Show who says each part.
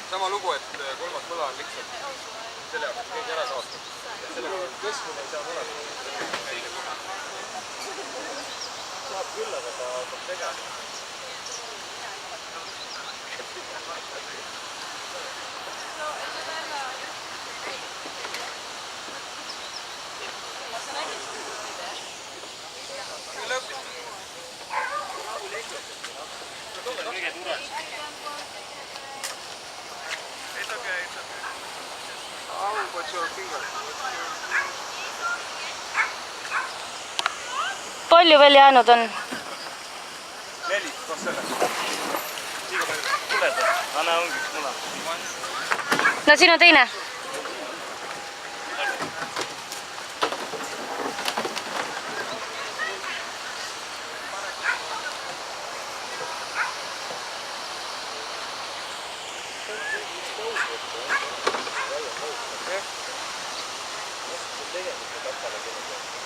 Speaker 1: sama lugu, et kolmas põla on lihtsalt selle jaoks, et keegi ära kaotab. Selle keskmine ei saa olema. Saab küll, aga ta hakkab tegema. Kõige turvalisem. It's okay, it's okay. How about your finger?
Speaker 2: Palju veel jäänud on?
Speaker 1: 4, koos sellest. Liiga palju. Tuled, anna ongi muna.
Speaker 2: No siin on teine.
Speaker 1: Tegelikult